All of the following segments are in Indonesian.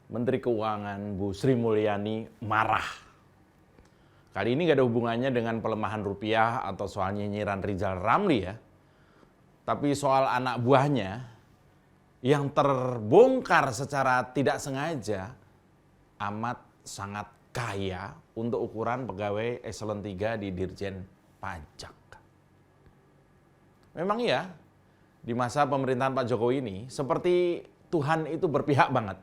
Menteri Keuangan Bu Sri Mulyani marah. Kali ini gak ada hubungannya dengan pelemahan rupiah atau soal nyinyiran Rizal Ramli ya. Tapi soal anak buahnya yang terbongkar secara tidak sengaja amat sangat kaya untuk ukuran pegawai eselon 3 di Dirjen Pajak. Memang iya, di masa pemerintahan Pak Jokowi ini seperti Tuhan itu berpihak banget.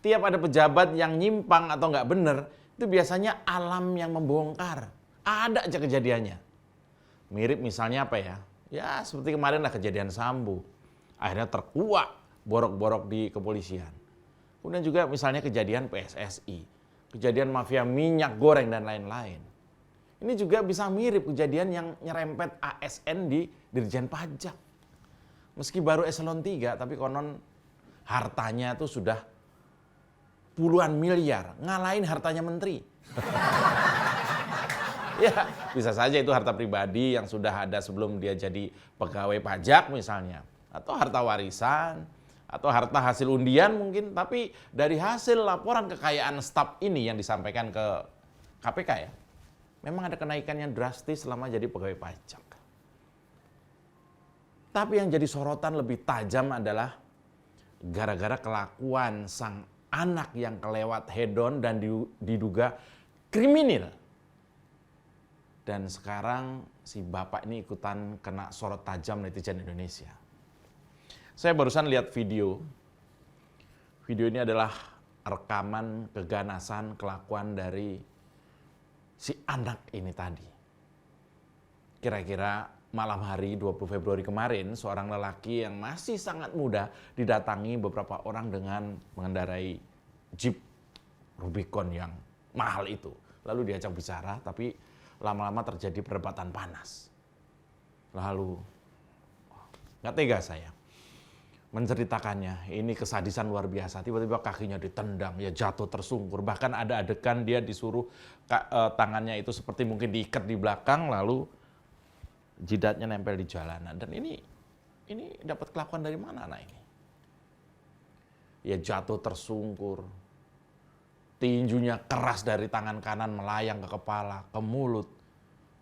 Tiap ada pejabat yang nyimpang atau nggak bener, itu biasanya alam yang membongkar. Ada aja kejadiannya. Mirip misalnya apa ya? Ya seperti kemarin lah kejadian Sambo. Akhirnya terkuak borok-borok di kepolisian. Kemudian juga misalnya kejadian PSSI. Kejadian mafia minyak goreng dan lain-lain. Ini juga bisa mirip kejadian yang nyerempet ASN di Dirjen Pajak. Meski baru eselon 3, tapi konon hartanya tuh sudah puluhan miliar, ngalahin hartanya menteri. Ya, bisa saja itu harta pribadi yang sudah ada sebelum dia jadi pegawai pajak misalnya. Atau harta warisan, atau harta hasil undian mungkin. Tapi dari hasil laporan kekayaan staf ini yang disampaikan ke KPK ya, memang ada kenaikan yang drastis selama jadi pegawai pajak. Tapi yang jadi sorotan lebih tajam adalah gara-gara kelakuan sang anak yang kelewat hedon dan diduga kriminal. Dan sekarang si bapak ini ikutan kena sorot tajam netizen Indonesia. Saya barusan lihat video. Video ini adalah rekaman keganasan kelakuan dari si anak ini tadi. Kira-kira malam hari 20 Februari kemarin, seorang lelaki yang masih sangat muda didatangi beberapa orang dengan mengendarai Jeep Rubicon yang mahal itu. Lalu diajak bicara, tapi lama-lama terjadi perdebatan panas. Lalu, nggak tega saya menceritakannya. Ini kesadisan luar biasa. Tiba-tiba kakinya ditendang, ya jatuh tersungkur. Bahkan ada adegan dia disuruh tangannya itu seperti mungkin diikat di belakang, lalu jidatnya nempel di jalanan. Dan ini dapat kelakuan dari mana anak ini? Ya jatuh tersungkur. Tinjunya keras dari tangan kanan melayang ke kepala, ke mulut,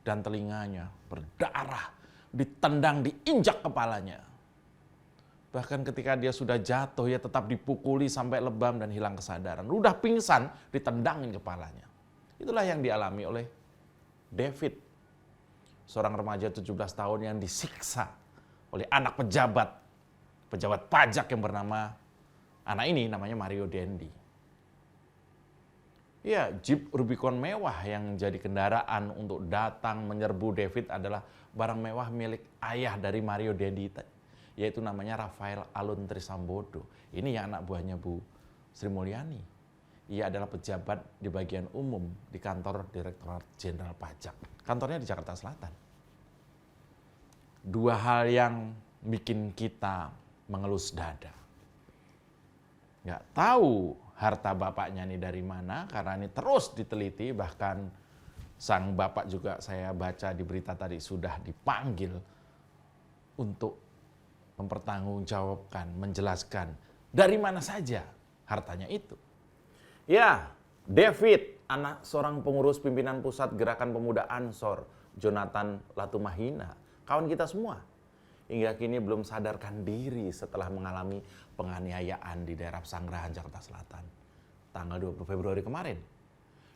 dan telinganya berdarah. Ditendang, diinjak kepalanya. Bahkan ketika dia sudah jatuh, ya tetap dipukuli sampai lebam dan hilang kesadaran. Udah pingsan, ditendangin kepalanya. Itulah yang dialami oleh David. Seorang remaja 17 tahun yang disiksa oleh anak pejabat pajak yang bernama, anak ini namanya Mario Dendi. Ya, Jeep Rubicon mewah yang jadi kendaraan untuk datang menyerbu David adalah barang mewah milik ayah dari Mario Dendi, yaitu namanya Rafael Alun Trisambodo. Ini yang anak buahnya Bu Sri Mulyani. Ia adalah pejabat di bagian umum di kantor Direktorat Jenderal Pajak. Kantornya di Jakarta Selatan. Dua hal yang bikin kita mengelus dada. Nggak tahu harta bapaknya ini dari mana, karena ini terus diteliti. Bahkan sang bapak juga saya baca di berita tadi sudah dipanggil untuk mempertanggungjawabkan, menjelaskan dari mana saja hartanya itu. Ya, David, anak seorang pengurus pimpinan pusat Gerakan Pemuda Ansor, Jonathan Latumahina, kawan kita semua, hingga kini belum sadarkan diri setelah mengalami penganiayaan di daerah Pesanggerahan, Jakarta Selatan, tanggal 20 Februari kemarin.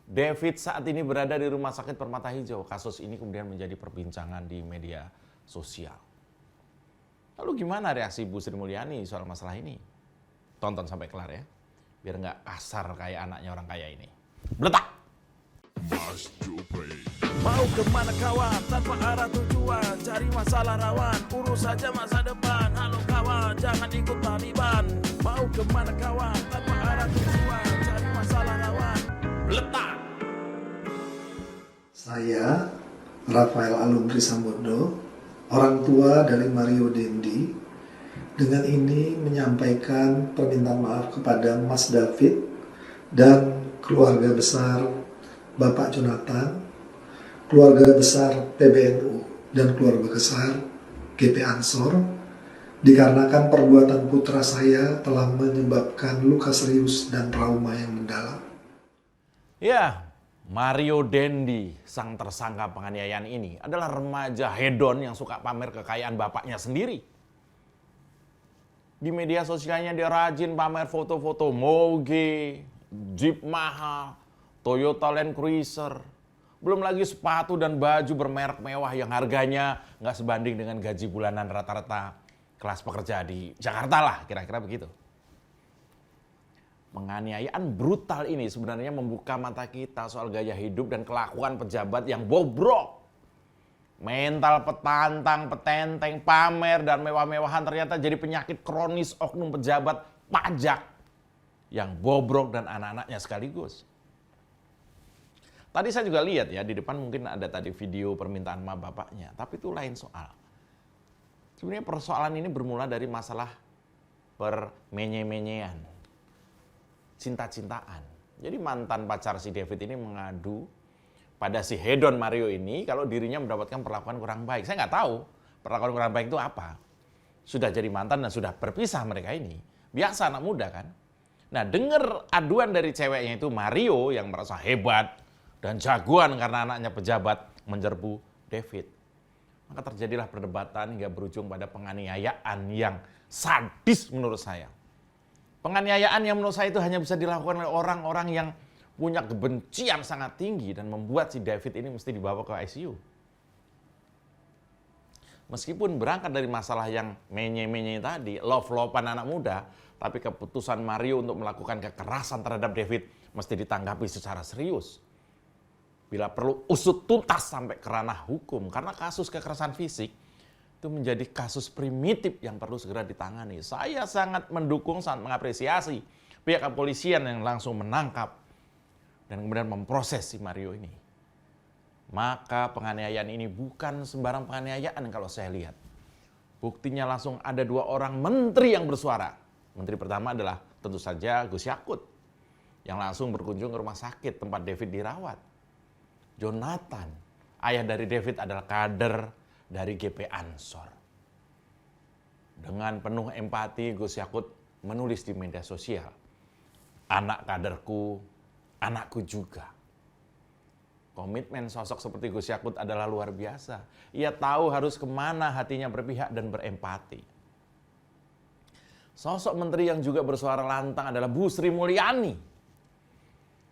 David saat ini berada di Rumah Sakit Permata Hijau. Kasus ini kemudian menjadi perbincangan di media sosial. Lalu gimana reaksi Bu Sri Mulyani soal masalah ini? Tonton sampai kelar ya, biar nggak kasar kayak anaknya orang kaya ini. Bletak! Mau kemana kawan, tanpa arah tujuan, cari masalah rawan, urus saja masa depan. Halo kawan, jangan ikut Taliban. Mau kemana kawan, tanpa arah tujuan, cari masalah rawan. Letak. Saya, Rafael Alun Trisambodo, orang tua dari Mario Dendi, dengan ini menyampaikan permintaan maaf kepada Mas David dan keluarga besar Bapak Jonathan, keluarga besar PBNU dan keluarga besar GP Ansor dikarenakan perbuatan putra saya telah menyebabkan luka serius dan trauma yang mendalam. Ya, Mario Dendi, sang tersangka penganiayaan ini adalah remaja hedon yang suka pamer kekayaan bapaknya sendiri. Di media sosialnya dia rajin pamer foto-foto moge, Jeep mahal, Toyota Land Cruiser. Belum lagi sepatu dan baju bermerek mewah yang harganya nggak sebanding dengan gaji bulanan rata-rata kelas pekerja di Jakarta lah, kira-kira begitu. Penganiayaan brutal ini sebenarnya membuka mata kita soal gaya hidup dan kelakuan pejabat yang bobrok. Mental petantang, petenteng, pamer, dan mewah-mewahan ternyata jadi penyakit kronis oknum pejabat pajak yang bobrok dan anak-anaknya sekaligus. Tadi saya juga lihat ya, di depan mungkin ada tadi video permintaan maaf bapaknya, tapi itu lain soal. Sebenarnya persoalan ini bermula dari masalah permenye-menyean, cinta-cintaan. Jadi mantan pacar si David ini mengadu pada si hedon Mario ini kalau dirinya mendapatkan perlakuan kurang baik. Saya nggak tahu perlakuan kurang baik itu apa. Sudah jadi mantan dan sudah berpisah mereka ini. Biasa anak muda kan. Nah, dengar aduan dari ceweknya itu Mario yang merasa hebat dan jagoan karena anaknya pejabat menyerbu David. Maka terjadilah perdebatan hingga berujung pada penganiayaan yang sadis menurut saya. Penganiayaan yang menurut saya itu hanya bisa dilakukan oleh orang-orang yang punya kebencian sangat tinggi dan membuat si David ini mesti dibawa ke ICU. Meskipun berangkat dari masalah yang menye-menye tadi, love-lovean anak muda, tapi keputusan Mario untuk melakukan kekerasan terhadap David mesti ditanggapi secara serius. Bila perlu usut tuntas sampai ke ranah hukum, karena kasus kekerasan fisik itu menjadi kasus primitif yang perlu segera ditangani. Saya sangat mendukung, sangat mengapresiasi pihak kepolisian yang langsung menangkap dan kemudian memproses si Mario ini. Maka penganiayaan ini bukan sembarang penganiayaan kalau saya lihat. Buktinya langsung ada 2 orang menteri yang bersuara. Menteri pertama adalah tentu saja Gus Yakut yang langsung berkunjung ke rumah sakit tempat David dirawat. Jonathan, ayah dari David, adalah kader dari GP Ansor. Dengan penuh empati, Gus Yakut menulis di media sosial, anak kaderku, anakku juga. Komitmen sosok seperti Gus Yakut adalah luar biasa. Ia tahu harus kemana hatinya berpihak dan berempati. Sosok menteri yang juga bersuara lantang adalah Bu Sri Mulyani.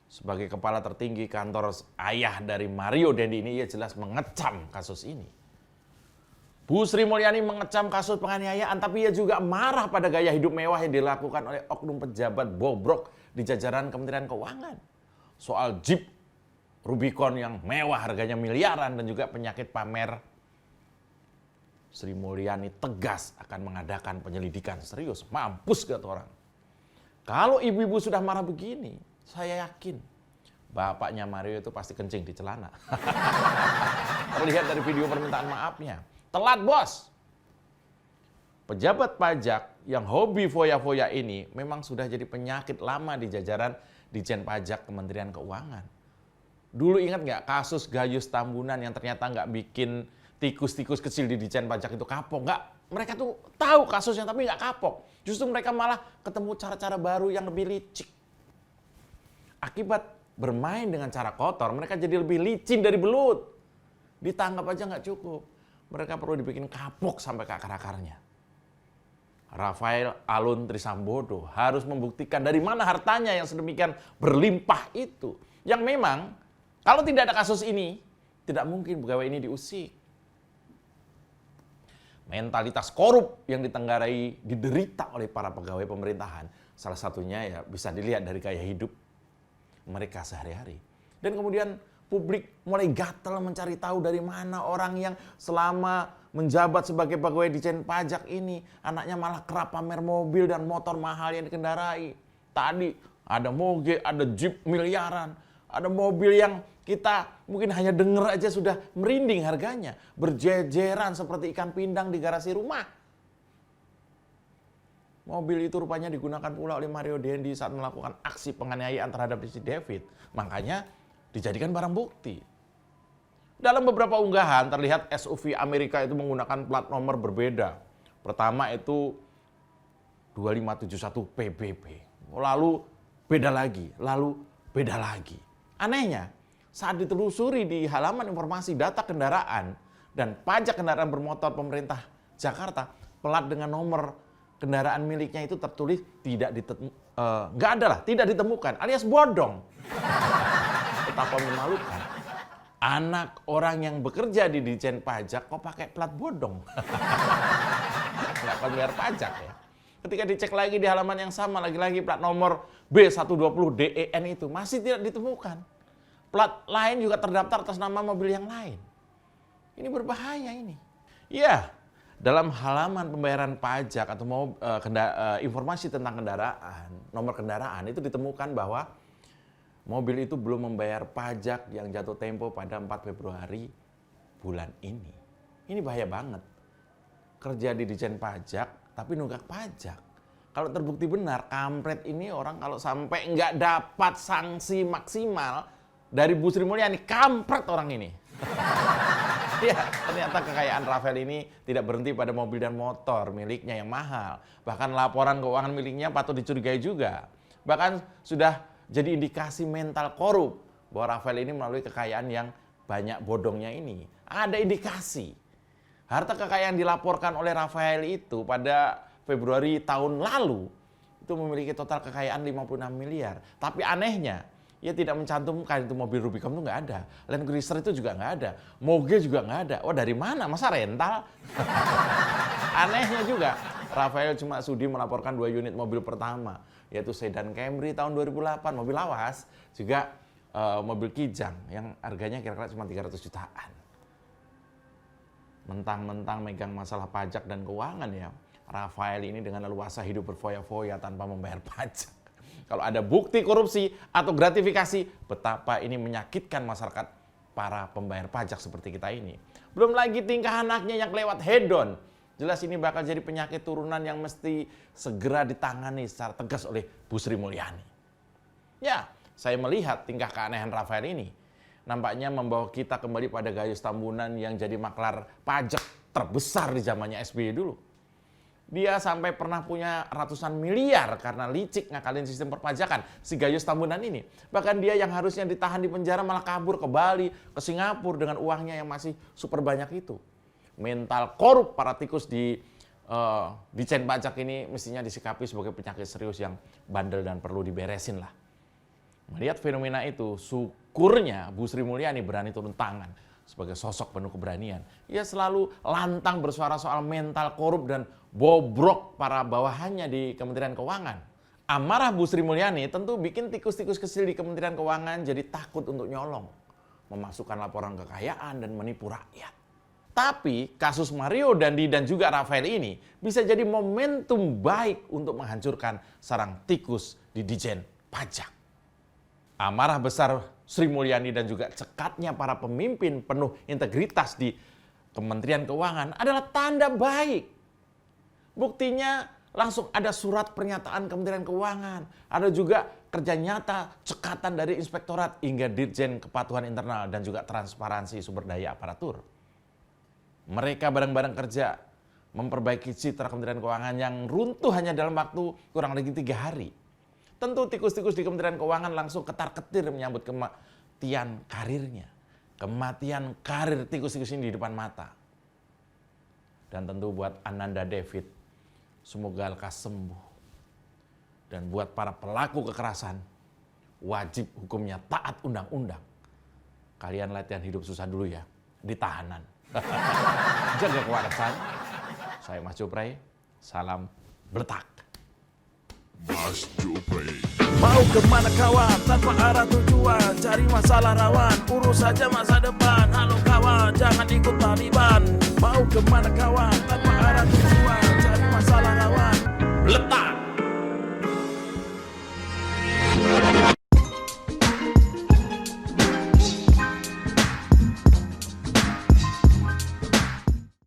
Sebagai kepala tertinggi kantor ayah dari Mario Dendi ini, ia jelas mengecam kasus ini. Bu Sri Mulyani mengecam kasus penganiayaan, tapi ia juga marah pada gaya hidup mewah yang dilakukan oleh oknum pejabat bobrok di jajaran Kementerian Keuangan. Soal Jeep Rubicon yang mewah harganya miliaran dan juga penyakit pamer, Sri Mulyani tegas akan mengadakan penyelidikan serius. Mampus kata orang. Kalau ibu-ibu sudah marah begini, saya yakin bapaknya Mario itu pasti kencing di celana. Terlihat dari video permintaan maafnya. Telat bos. Pejabat pajak yang hobi foya-foya ini memang sudah jadi penyakit lama di jajaran Ditjen Pajak Kementerian Keuangan. Dulu ingat nggak kasus Gayus Tambunan yang ternyata nggak bikin tikus-tikus kecil di Ditjen Pajak itu kapok? Nggak, mereka tuh tahu kasusnya tapi nggak kapok. Justru mereka malah ketemu cara-cara baru yang lebih licik. Akibat bermain dengan cara kotor, mereka jadi lebih licin dari belut. Ditangkap aja nggak cukup. Mereka perlu dibikin kapok sampai ke akar-akarnya. Rafael Alun Trisambodo harus membuktikan dari mana hartanya yang sedemikian berlimpah itu. Yang memang kalau tidak ada kasus ini, tidak mungkin pegawai ini diusik. Mentalitas korup yang ditenggarai diderita oleh para pegawai pemerintahan, salah satunya ya bisa dilihat dari gaya hidup mereka sehari-hari. Dan kemudian publik mulai gatel mencari tahu dari mana orang yang selama menjabat sebagai pegawai Ditjen Pajak ini, anaknya malah kerap pamer mobil dan motor mahal yang dikendarai. Tadi ada moge, ada Jeep miliaran, ada mobil yang kita mungkin hanya dengar aja sudah merinding harganya, berjejeran seperti ikan pindang di garasi rumah. Mobil itu rupanya digunakan pula oleh Mario Dendi saat melakukan aksi penganiayaan terhadap si David. Makanya dijadikan barang bukti. Dalam beberapa unggahan terlihat SUV Amerika itu menggunakan plat nomor berbeda. Pertama itu 2571 PBB. Lalu beda lagi, lalu beda lagi. Anehnya, saat ditelusuri di halaman informasi data kendaraan dan pajak kendaraan bermotor pemerintah Jakarta, plat dengan nomor kendaraan miliknya itu tertulis tidak ditemukan, alias bodong. Betapa memalukan. Anak orang yang bekerja di Ditjen Pajak kok pakai plat bodong? Nggak akan bayar pajak ya. Ketika dicek lagi di halaman yang sama, lagi-lagi plat nomor B120DEN itu masih tidak ditemukan. Plat lain juga terdaftar atas nama mobil yang lain. Ini berbahaya ini. Ya, dalam halaman pembayaran pajak atau informasi tentang kendaraan, nomor kendaraan itu ditemukan bahwa mobil itu belum membayar pajak yang jatuh tempo pada 4 Februari bulan ini. Ini bahaya banget. Kerja di Ditjen Pajak tapi nunggak pajak. Kalau terbukti benar, kampret ini orang kalau sampai nggak dapat sanksi maksimal dari Bu Sri Mulyani, kampret orang ini. Ya, ternyata kekayaan Rafael ini tidak berhenti pada mobil dan motor miliknya yang mahal. Bahkan laporan keuangan miliknya patut dicurigai juga. Bahkan sudah jadi indikasi mental korup bahwa Rafael ini melalui kekayaan yang banyak bodongnya ini. Ada indikasi. Harta kekayaan dilaporkan oleh Rafael itu pada Februari tahun lalu itu memiliki total kekayaan 56 miliar. Tapi anehnya, ia tidak mencantumkan itu mobil Rubicon itu nggak ada. Land Cruiser itu juga nggak ada. Moge juga nggak ada. Oh, dari mana? Masa rental? Anehnya juga, Rafael cuma sudi melaporkan 2 unit mobil pertama, yaitu sedan Camry tahun 2008, mobil lawas, juga mobil Kijang yang harganya kira-kira cuma 300 jutaan. Mentang-mentang megang masalah pajak dan keuangan ya, Rafael ini dengan leluasa hidup berfoya-foya tanpa membayar pajak. Kalau ada bukti korupsi atau gratifikasi, betapa ini menyakitkan masyarakat para pembayar pajak seperti kita ini. Belum lagi tingkah anaknya yang lewat hedon. Jelas ini bakal jadi penyakit turunan yang mesti segera ditangani secara tegas oleh Bu Sri Mulyani. Ya, saya melihat tingkah keanehan Rafael ini nampaknya membawa kita kembali pada Gayus Tambunan yang jadi maklar pajak terbesar di zamannya SBY dulu. Dia sampai pernah punya ratusan miliar karena licik ngakalin sistem perpajakan si Gayus Tambunan ini. Bahkan dia yang harusnya ditahan di penjara malah kabur ke Bali, ke Singapura dengan uangnya yang masih super banyak itu. Mental korup para tikus di Ditjen Pajak ini mestinya disikapi sebagai penyakit serius yang bandel dan perlu diberesin lah. Melihat fenomena itu, syukurnya Bu Sri Mulyani berani turun tangan sebagai sosok penuh keberanian. Ia selalu lantang bersuara soal mental korup dan bobrok para bawahannya di Kementerian Keuangan. Amarah Bu Sri Mulyani tentu bikin tikus-tikus kecil di Kementerian Keuangan jadi takut untuk nyolong, memasukkan laporan kekayaan dan menipu rakyat. Tapi kasus Mario Dandi dan juga Rafael ini bisa jadi momentum baik untuk menghancurkan sarang tikus di Ditjen Pajak. Amarah besar Sri Mulyani dan juga cekatnya para pemimpin penuh integritas di Kementerian Keuangan adalah tanda baik. Buktinya langsung ada surat pernyataan Kementerian Keuangan. Ada juga kerja nyata cekatan dari Inspektorat hingga Ditjen Kepatuhan Internal dan juga Transparansi Sumber Daya Aparatur. Mereka bareng-bareng kerja memperbaiki citra Kementerian Keuangan yang runtuh hanya dalam waktu kurang lebih 3 hari. Tentu tikus-tikus di Kementerian Keuangan langsung ketar-ketir menyambut kematian karirnya. Kematian karir tikus-tikus ini di depan mata. Dan tentu buat Ananda David, semoga lekas sembuh. Dan buat para pelaku kekerasan, wajib hukumnya taat undang-undang. Kalian latihan hidup susah dulu ya, di tahanan. Jaga kewarasan. Saya Mas Jupray, salam bertak. Mas Jupray. Mau kemana kawan, tanpa arah tujuan, cari masalah rawan, urus saja masa depan. Halo kawan, jangan ikut Taliban. Mau kemana kawan, tanpa arah tujuan, cari masalah rawan, letak.